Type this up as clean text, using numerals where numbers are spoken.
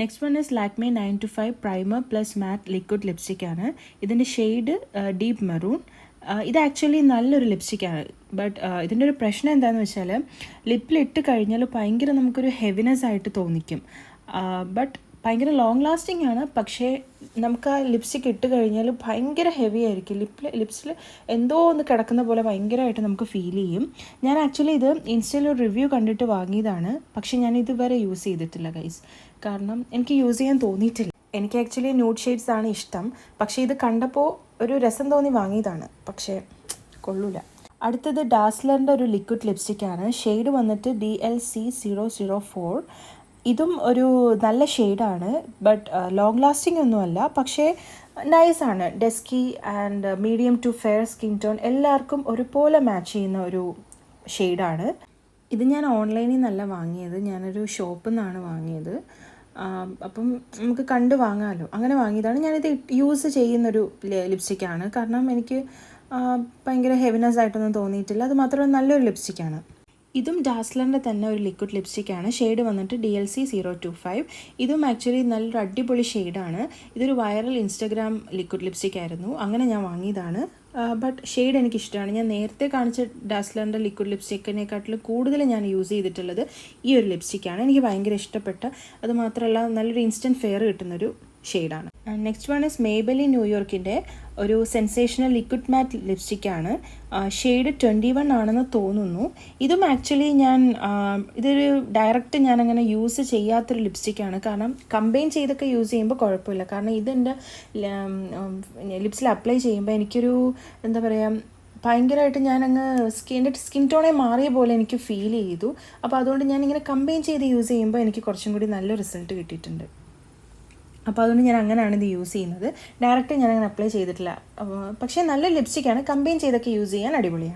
Next one is Lakme 9 to 5 primer plus matte liquid ലിപ്സ്റ്റിക്കാണ്. ഇതിൻ്റെ shade deep maroon. ഇത് actually നല്ലൊരു ലിപ്സ്റ്റിക്കാണ്. ബട്ട് ഇതിൻ്റെ ഒരു പ്രശ്നം എന്താണെന്ന് വെച്ചാൽ ലിപ്പിലിട്ട് കഴിഞ്ഞാൽ ഭയങ്കര നമുക്കൊരു ഹെവിനെസ് ആയിട്ട് തോന്നിക്കും. ബട്ട് ഭയങ്കര ലോങ് ലാസ്റ്റിംഗ് ആണ്. പക്ഷേ നമുക്ക് ആ ലിപ്സ്റ്റിക്ക് ഇട്ട് കഴിഞ്ഞാൽ ഭയങ്കര ഹെവി ആയിരിക്കും. ലിപ്സിൽ എന്തോ ഒന്ന് കിടക്കുന്ന പോലെ ഭയങ്കരമായിട്ട് നമുക്ക് ഫീൽ ചെയ്യും. ഞാൻ ആക്ച്വലി ഇത് ഇൻസ്റ്റയിൽ ഒരു റിവ്യൂ കണ്ടിട്ട് വാങ്ങിയതാണ്. പക്ഷേ ഞാൻ ഇതുവരെ യൂസ് ചെയ്തിട്ടില്ല ഗൈസ്. കാരണം എനിക്ക് യൂസ് ചെയ്യാൻ തോന്നിയിട്ടില്ല. എനിക്ക് ആക്ച്വലി ന്യൂഡ് ഷെയ്ഡ്സ് ആണ് ഇഷ്ടം. പക്ഷേ ഇത് കണ്ടപ്പോൾ ഒരു രസം തോന്നി വാങ്ങിയതാണ്. പക്ഷേ കൊള്ളൂല. അടുത്തത് ഡാസ്ലറിൻ്റെ ഒരു ലിക്വിഡ് ലിപ്സ്റ്റിക്കാണ്. ഷെയ്ഡ് വന്നിട്ട് DLC004. ഇതും ഒരു നല്ല ഷെയ്ഡാണ്. ബട്ട് ലോങ് ലാസ്റ്റിംഗ് ഒന്നുമല്ല. പക്ഷേ നൈസാണ്. Dusky and medium to fair skin tone എല്ലാവർക്കും ഒരുപോലെ മാച്ച് ചെയ്യുന്ന ഒരു ഷെയ്ഡാണ്. ഇത് ഞാൻ ഓൺലൈനിൽ നിന്നല്ല വാങ്ങിയത്, ഞാനൊരു ഷോപ്പിൽ നിന്നാണ് വാങ്ങിയത്. അപ്പം നമുക്ക് കണ്ട് വാങ്ങാമല്ലോ, അങ്ങനെ വാങ്ങിയതാണ്. ഞാനിത് യൂസ് ചെയ്യുന്നൊരു ലിപ്സ്റ്റിക്കാണ്. കാരണം എനിക്ക് ഭയങ്കര ഹെവിനെസ് ആയിട്ടൊന്നും തോന്നിയിട്ടില്ല. അത് മാത്രമല്ല നല്ലൊരു ലിപ്സ്റ്റിക്കാണ്. ഇതും ഡാസ്ലറിൻ്റെ തന്നെ ഒരു ലിക്വിഡ് ലിപ്സ്റ്റിക്കാണ്. ഷെയ്ഡ് വന്നിട്ട് DLC025. ഇതും ആക്ച്വലി നല്ലൊരു അടിപൊളി ഷെയ്ഡാണ്. ഇതൊരു വൈറൽ ഇൻസ്റ്റഗ്രാം ലിക്വിഡ് ലിപ്സ്റ്റിക് ആയിരുന്നു. അങ്ങനെ ഞാൻ വാങ്ങിയതാണ്. ബട്ട് ഷെയ്ഡ് എനിക്കിഷ്ടമാണ്. ഞാൻ നേരത്തെ കാണിച്ച ഡാസ്ലറിൻ്റെ ലിക്വിഡ് ലിപ്സ്റ്റിക്കിനെക്കാട്ടിലും കൂടുതൽ ഞാൻ യൂസ് ചെയ്തിട്ടുള്ളത് ഈ ഒരു ലിപ്സ്റ്റിക്കാണ്. എനിക്ക് ഭയങ്കര ഇഷ്ടപ്പെട്ട, അത് മാത്രമല്ല നല്ലൊരു ഇൻസ്റ്റൻറ്റ് ഫെയർ കിട്ടുന്നൊരു ഷെയ്ഡാണ്. നെക്സ്റ്റ് വൺ ഇസ് മേബലിൻ ന്യൂയോർക്കിൻ്റെ ഒരു സെൻസേഷണൽ ലിക്വിഡ് മാറ്റ് ലിപ്സ്റ്റിക്കാണ്. ഷെയ്ഡ് 21 ആണെന്ന് തോന്നുന്നു. ഇതും ആക്ച്വലി ഇതൊരു ഡയറക്റ്റ് ഞാനങ്ങനെ യൂസ് ചെയ്യാത്തൊരു ലിപ്സ്റ്റിക്കാണ്. കാരണം കമ്പൈൻ ചെയ്തൊക്കെ യൂസ് ചെയ്യുമ്പോൾ കുഴപ്പമില്ല. കാരണം ഇതെൻ്റെ ലിപ്സിൽ അപ്ലൈ ചെയ്യുമ്പോൾ എനിക്കൊരു എന്താ പറയുക, ഭയങ്കരമായിട്ട് ഞാനങ്ങ് സ്കിൻ ടോണെ മാറിയ പോലെ എനിക്ക് ഫീൽ ചെയ്തു. അപ്പോൾ അതുകൊണ്ട് ഞാനിങ്ങനെ കമ്പൈൻ ചെയ്ത് യൂസ് ചെയ്യുമ്പോൾ എനിക്ക് കുറച്ചും കൂടി നല്ല റിസൾട്ട് കിട്ടിയിട്ടുണ്ട്. അപ്പോൾ അതുകൊണ്ട് ഞാൻ അങ്ങനെയാണ് ഇത് യൂസ് ചെയ്യുന്നത്. ഡയറക്റ്റ് ഞാനങ്ങനെ അപ്ലൈ ചെയ്തിട്ടില്ല. പക്ഷേ നല്ല ലിപ്സ്റ്റിക്കാണ്. കമ്പൈൻ ചെയ്തൊക്കെ യൂസ് ചെയ്യാൻ അടിപൊളിയാണ്.